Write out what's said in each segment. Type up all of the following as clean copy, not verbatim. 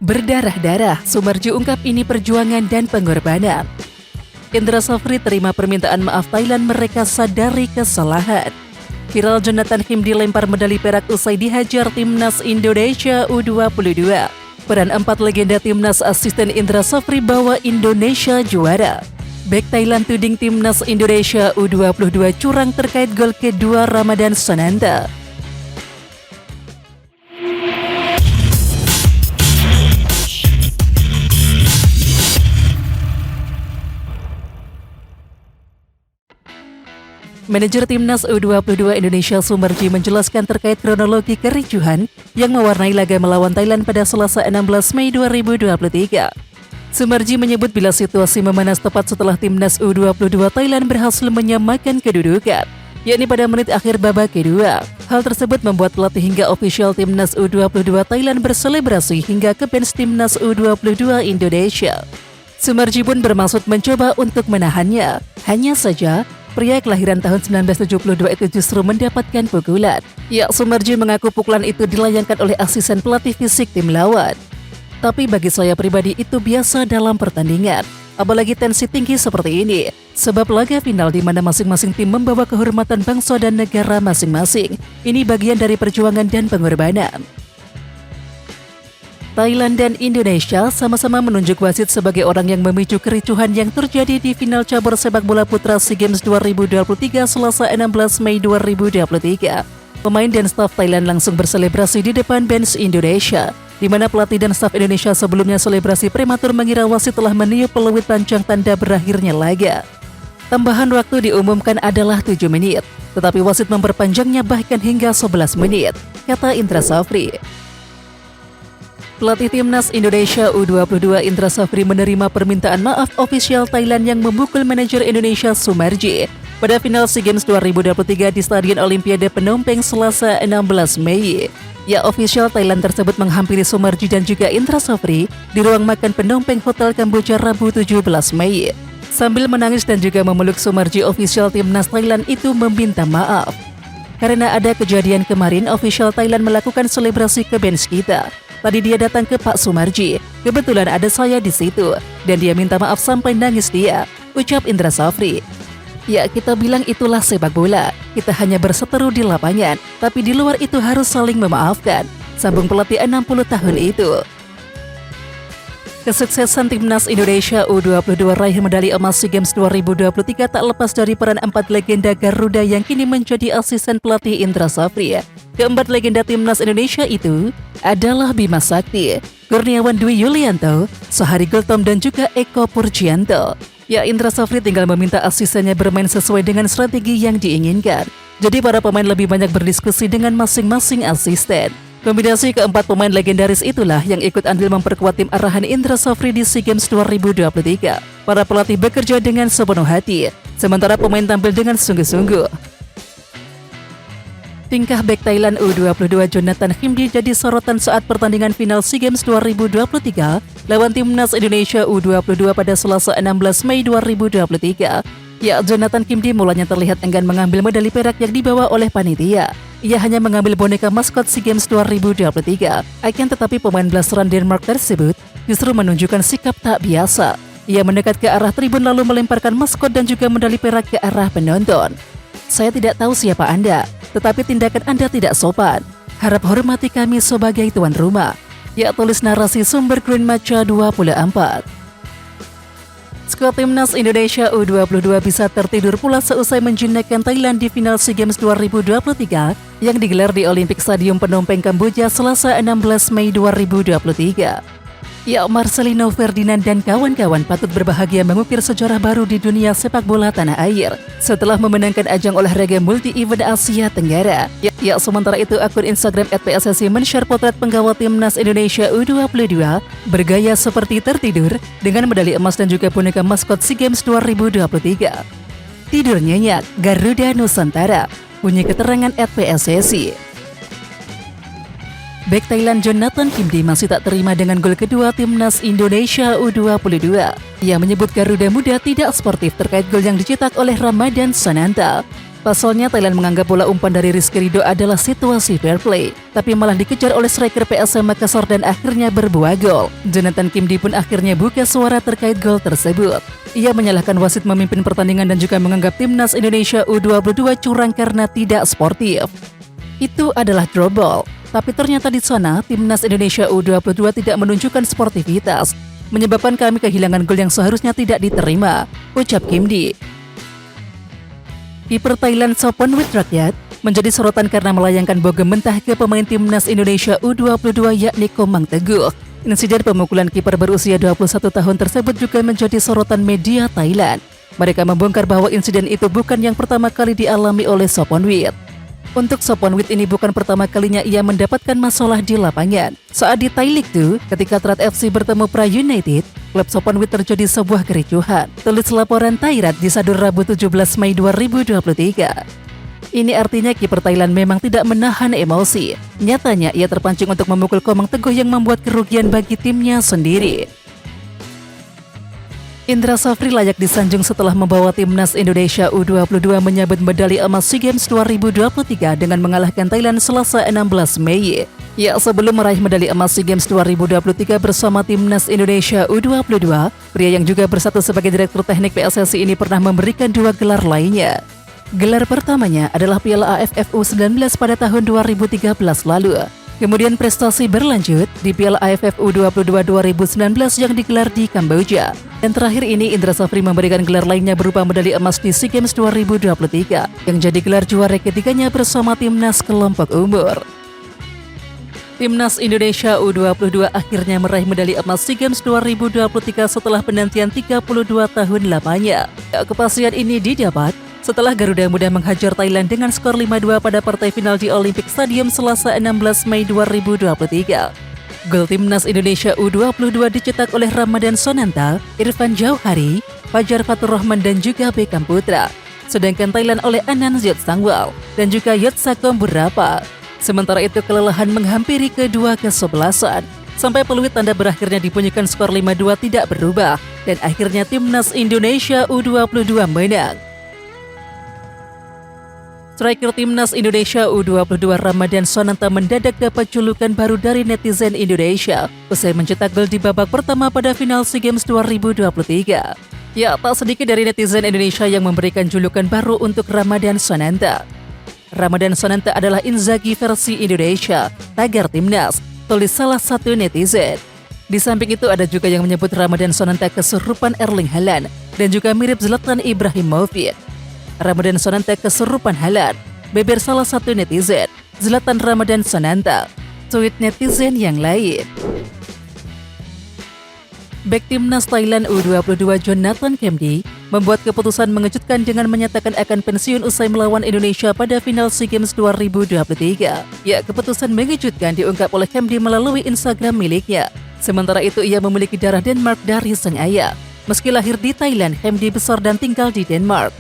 Berdarah-darah, Sumarji ungkap ini perjuangan dan pengorbanan. Indra Safri terima permintaan maaf Thailand, mereka sadari kesalahan. Viral Jonathan Kim dilempar medali perak usai dihajar timnas Indonesia U22. Peran 4 legenda timnas asisten Indra Safri bawa Indonesia juara. Bek Thailand tuding timnas Indonesia U22 curang terkait gol kedua Ramadan Sananta. Manajer timnas U22 Indonesia Sumarji menjelaskan terkait kronologi kericuhan yang mewarnai laga melawan Thailand pada Selasa 16 Mei 2023. Sumarji menyebut bila situasi memanas tepat setelah timnas U22 Thailand berhasil menyamakan kedudukan, yakni pada menit akhir babak kedua. Hal tersebut membuat pelatih hingga ofisial timnas U22 Thailand berselebrasi hingga ke bench timnas U22 Indonesia. Sumarji pun bermaksud mencoba untuk menahannya. Hanya saja, pria kelahiran tahun 1972 itu justru mendapatkan pukulan. Ya, Sumarji mengaku pukulan itu dilayangkan oleh asisten pelatih fisik tim lawan. Tapi bagi saya pribadi itu biasa dalam pertandingan. Apalagi tensi tinggi seperti ini. Sebab laga final di mana masing-masing tim membawa kehormatan bangsa dan negara masing-masing. Ini bagian dari perjuangan dan pengorbanan. Thailand dan Indonesia sama-sama menunjuk wasit sebagai orang yang memicu kericuhan yang terjadi di final cabur sepak bola putra SEA Games 2023 Selasa 16 Mei 2023. Pemain dan staf Thailand langsung berselebrasi di depan bench Indonesia, di mana pelatih dan staf Indonesia sebelumnya selebrasi prematur mengira wasit telah meniup peluit pancang tanda berakhirnya laga. Tambahan waktu diumumkan adalah 7 menit, tetapi wasit memperpanjangnya bahkan hingga 11 menit, kata Indra Safri. Pelatih timnas Indonesia U22 Indra Safri menerima permintaan maaf ofisial Thailand yang memukul manajer Indonesia Sumarji pada final SEA Games 2023 di Stadion Olimpiade Phnom Penh Selasa 16 Mei. Ya, ofisial Thailand tersebut menghampiri Sumarji dan juga Indra Safri di ruang makan Phnom Penh Hotel Kamboja Rabu 17 Mei. Sambil menangis dan juga memeluk Sumarji, ofisial timnas Thailand itu meminta maaf. Karena ada kejadian kemarin, ofisial Thailand melakukan selebrasi ke bench kita. Tadi dia datang ke Pak Sumarji, kebetulan ada saya di situ, dan dia minta maaf sampai nangis dia, ucap Indra Safri. Ya, kita bilang itulah sepak bola, kita hanya berseteru di lapangan, tapi di luar itu harus saling memaafkan, sambung pelatih 60 tahun itu. Kesuksesan timnas Indonesia U22 raih medali emas SEA Games 2023 tak lepas dari peran 4 legenda Garuda yang kini menjadi asisten pelatih Indra Safri. Keempat legenda timnas Indonesia itu adalah Bima Sakti, Kurniawan Dwi Yulianto, Sohari Gultom dan juga Eko Purjianto. Ya, Indra Safri tinggal meminta asistennya bermain sesuai dengan strategi yang diinginkan. Jadi para pemain lebih banyak berdiskusi dengan masing-masing asisten. Kombinasi keempat pemain legendaris itulah yang ikut andil memperkuat tim arahan Indra Safri di SEA Games 2023. Para pelatih bekerja dengan sepenuh hati, sementara pemain tampil dengan sungguh-sungguh. Tingkah bek Thailand U22 Jonathan Kim jadi sorotan saat pertandingan final SEA Games 2023 lawan timnas Indonesia U22 pada Selasa 16 Mei 2023. Ya, Jonathan Kim mulanya terlihat enggan mengambil medali perak yang dibawa oleh panitia. Ia hanya mengambil boneka maskot SEA Games 2023. Akan tetapi pemain blasteran Denmark tersebut justru menunjukkan sikap tak biasa. Ia mendekat ke arah tribun lalu melemparkan maskot dan juga medali perak ke arah penonton. Saya tidak tahu siapa Anda, tetapi tindakan Anda tidak sopan. Harap hormati kami sebagai tuan rumah. Ya, tulis narasi sumber Green Matcha 24. Skuad timnas Indonesia U22 bisa tertidur pula seusai menjinakkan Thailand di final SEA Games 2023 yang digelar di Olympic Stadium Phnom Penh Kamboja Selasa 16 Mei 2023. Ya, Marcelino Ferdinand dan kawan-kawan patut berbahagia mengukir sejarah baru di dunia sepak bola tanah air setelah memenangkan ajang olahraga multi-event Asia Tenggara. Ya, sementara itu akun Instagram @pssi men-share potret penggawa timnas Indonesia U22 bergaya seperti tertidur dengan medali emas dan juga boneka maskot SEA Games 2023. Tidur nyenyak Garuda Nusantara, bunyi keterangan @pssi. Bek Thailand Jonathan Kim masih tak terima dengan gol kedua timnas Indonesia U22. Ia menyebut Garuda muda tidak sportif terkait gol yang dicetak oleh Ramadan Sananta. Pasalnya, Thailand menganggap bola umpan dari Rizky Ridho adalah situasi fair play, tapi malah dikejar oleh striker PSM Makassar dan akhirnya berbuah gol. Jonathan Kimdi pun akhirnya buka suara terkait gol tersebut. Ia menyalahkan wasit memimpin pertandingan dan juga menganggap timnas Indonesia U22 curang karena tidak sportif. Itu adalah drop ball, tapi ternyata di sana timnas Indonesia U22 tidak menunjukkan sportivitas, menyebabkan kami kehilangan gol yang seharusnya tidak diterima, ucap Kimdi. Kiper Thailand Sophonwit Ratchat menjadi sorotan karena melayangkan bogem mentah ke pemain timnas Indonesia U22 yakni Komang Teguh. Insiden pemukulan kiper berusia 21 tahun tersebut juga menjadi sorotan media Thailand. Mereka membongkar bahwa insiden itu bukan yang pertama kali dialami oleh Sophonwit. Untuk Sophonwit ini bukan pertama kalinya ia mendapatkan masalah di lapangan. Saat di Thai League 2, ketika Trat FC bertemu Pra United, klub Sophonwit terjadi sebuah kericuhan. Tulis laporan Thairat di Sadur Rabu 17 Mei 2023. Ini artinya kiper Thailand memang tidak menahan emosi. Nyatanya ia terpancing untuk memukul Komang Teguh yang membuat kerugian bagi timnya sendiri. Indra Safri layak disanjung setelah membawa timnas Indonesia U22 menyabet medali emas SEA Games 2023 dengan mengalahkan Thailand Selasa 16 Mei. Ya, sebelum meraih medali emas SEA Games 2023 bersama timnas Indonesia U22, pria yang juga bersatu sebagai direktur teknik PSSI ini pernah memberikan 2 gelar lainnya. Gelar pertamanya adalah Piala AFF U19 pada tahun 2013 lalu. Kemudian prestasi berlanjut di Piala AFF U22 2019 yang digelar di Kamboja. Dan terakhir ini Indra Safri memberikan gelar lainnya berupa medali emas di SEA Games 2023 yang jadi gelar juara ketiganya bersama timnas kelompok umur. Timnas Indonesia U22 akhirnya meraih medali emas SEA Games 2023 setelah penantian 32 tahun lamanya. Kepastian ini didapat setelah Garuda Muda menghajar Thailand dengan skor 5-2 pada partai final di Olympic Stadium Selasa 16 Mei 2023. Gol timnas Indonesia U22 dicetak oleh Ramadan Sonanta, Irfan Jauhari, Fajar Fatur Rahman dan juga Beckham Putra. Sedangkan Thailand oleh Anand Sangwal dan juga Yotsakom Burapa. Sementara itu kelelahan menghampiri kedua kesebelasan. Sampai peluit tanda berakhirnya dibunyikan skor 5-2 tidak berubah. Dan akhirnya timnas Indonesia U22 menang. Striker timnas Indonesia U22 Ramadan Sonanta mendadak dapat julukan baru dari netizen Indonesia usai mencetak gol di babak pertama pada final SEA Games 2023. Ya, tak sedikit dari netizen Indonesia yang memberikan julukan baru untuk Ramadan Sonanta. Ramadan Sonanta adalah Inzaghi versi Indonesia, tagar timnas, tulis salah satu netizen. Di samping itu ada juga yang menyebut Ramadan Sonanta kesurupan Erling Haaland dan juga mirip Zlatan Ibrahimovic. Ramadan Sonanta kesurupan Haaland, beber salah satu netizen, Zlatan Ramadan Sonanta, tweet netizen yang lain. Bek timnas Thailand U22 Jonathan Kimdi membuat keputusan mengejutkan dengan menyatakan akan pensiun usai melawan Indonesia pada final SEA Games 2023. Ya, keputusan mengejutkan diungkap oleh Kimdi melalui Instagram miliknya. Sementara itu ia memiliki darah Denmark dari sang ayah. Meski lahir di Thailand, Kimdi besar dan tinggal di Denmark.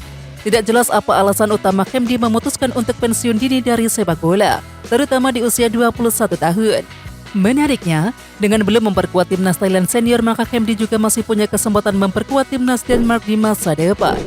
Tidak jelas apa alasan utama Kimdi memutuskan untuk pensiun dini dari sepak bola, terutama di usia 21 tahun. Menariknya, dengan belum memperkuat timnas Thailand senior, maka Kimdi juga masih punya kesempatan memperkuat timnas Denmark di masa depan.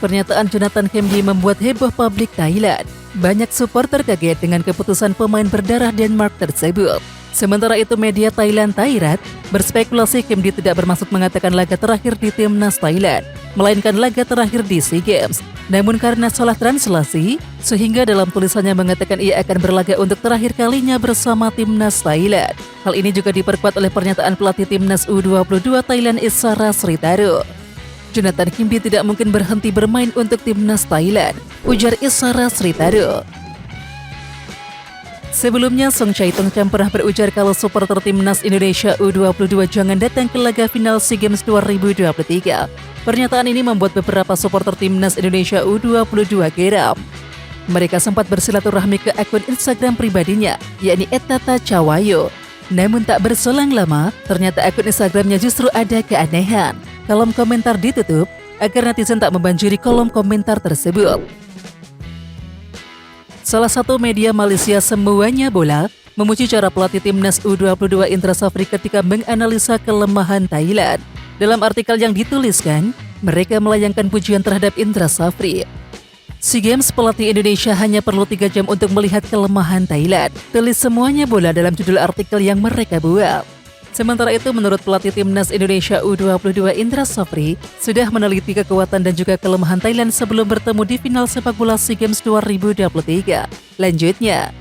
Pernyataan Jonathan Kimdi membuat heboh publik Thailand. Banyak supporter kaget dengan keputusan pemain berdarah Denmark tersebut. Sementara itu media Thailand Thairat berspekulasi Kimdi tidak bermaksud mengatakan laga terakhir di timnas Thailand, melainkan laga terakhir di SEA Games. Namun karena salah translasi, sehingga dalam tulisannya mengatakan ia akan berlaga untuk terakhir kalinya bersama timnas Thailand. Hal ini juga diperkuat oleh pernyataan pelatih timnas U22 Thailand Isara Sritaro. Jonathan Kimdi tidak mungkin berhenti bermain untuk timnas Thailand, ujar Isara Sritaro. Sebelumnya, Song Chai Tongcham pernah berujar kalau supporter timnas Indonesia U22 jangan datang ke laga final SEA Games 2023. Pernyataan ini membuat beberapa supporter timnas Indonesia U22 geram. Mereka sempat bersilaturahmi ke akun Instagram pribadinya, yakni @tata_cawayo. Namun tak berselang lama, ternyata akun Instagramnya justru ada keanehan. Kolom komentar ditutup agar netizen tak membanjiri kolom komentar tersebut. Salah satu media Malaysia Semuanya Bola memuji cara pelatih timnas U22 Indra Safri ketika menganalisa kelemahan Thailand. Dalam artikel yang dituliskan, Mereka melayangkan pujian terhadap Indra Safri. SEA Games pelatih Indonesia hanya perlu 3 jam untuk melihat kelemahan Thailand. Tulis semuanya bola dalam judul artikel yang mereka buat. Sementara itu, menurut pelatih Timnas Indonesia U22 Indra Safri, sudah meneliti kekuatan dan juga kelemahan Thailand sebelum bertemu di final sepak bola SEA Games 2023. Lanjutnya,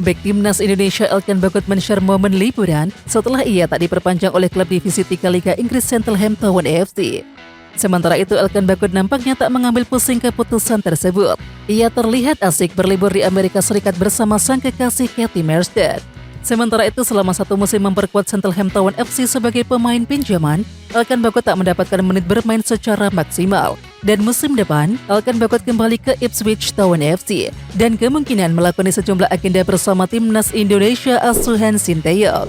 bek Timnas Indonesia Elkan Bagot men-share momen liburan setelah ia tak diperpanjang oleh klub divisi 3 Liga Inggris Cheltenham Town FC. Sementara itu, Elkan Bagot nampaknya tak mengambil pusing keputusan tersebut. Ia terlihat asik berlibur di Amerika Serikat bersama sang kekasih Katie Marsden. Sementara itu, selama 1 musim memperkuat Cheltenham Town FC sebagai pemain pinjaman, Elkan Bagot tak mendapatkan menit bermain secara maksimal. Dan musim depan, Elkan Bagot kembali ke Ipswich Town FC dan kemungkinan melakoni sejumlah agenda bersama Timnas Indonesia asuhan Sinteyong.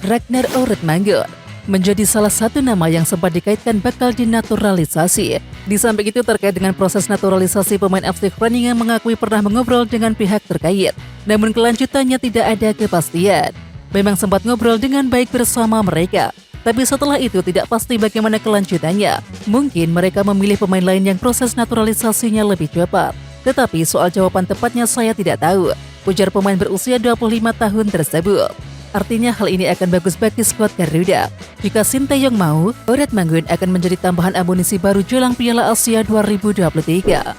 Ragnar Oretmangun menjadi salah satu nama yang sempat dikaitkan bakal dinaturalisasi. Di samping itu, terkait dengan proses naturalisasi, pemain FC Groningen mengakui pernah mengobrol dengan pihak terkait. Namun kelanjutannya tidak ada kepastian. Memang sempat ngobrol dengan baik bersama mereka, tapi setelah itu tidak pasti bagaimana kelanjutannya. Mungkin mereka memilih pemain lain yang proses naturalisasinya lebih cepat. Tetapi soal jawaban tepatnya saya tidak tahu, ujar pemain berusia 25 tahun tersebut. Artinya hal ini akan bagus bagi skuad Garuda. Jika Sinteyong mau, Oretmangun akan menjadi tambahan amunisi baru jelang Piala Asia 2023.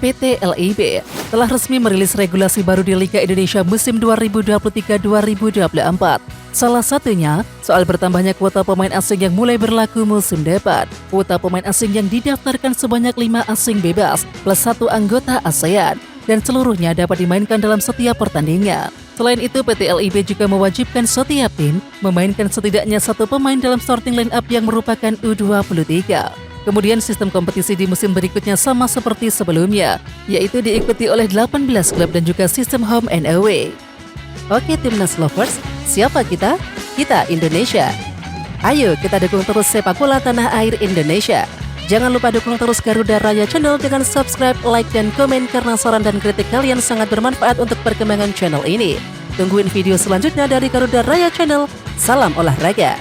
PT LIB telah resmi merilis regulasi baru di Liga Indonesia musim 2023-2024. Salah satunya soal bertambahnya kuota pemain asing yang mulai berlaku musim depan. Kuota pemain asing yang didaftarkan sebanyak 5 asing bebas plus 1 anggota ASEAN, dan seluruhnya dapat dimainkan dalam setiap pertandingan. Selain itu, PT LIB juga mewajibkan setiap tim memainkan setidaknya 1 pemain dalam starting line up yang merupakan U23. Kemudian sistem kompetisi di musim berikutnya sama seperti sebelumnya, yaitu diikuti oleh 18 klub dan juga sistem home and away. Oke Timnas Lovers, siapa kita? Kita Indonesia. Ayo kita dukung terus sepak bola tanah air Indonesia. Jangan lupa dukung terus Garuda Raya Channel dengan subscribe, like, dan komen karena saran dan kritik kalian sangat bermanfaat untuk perkembangan channel ini. Tungguin video selanjutnya dari Garuda Raya Channel. Salam olahraga.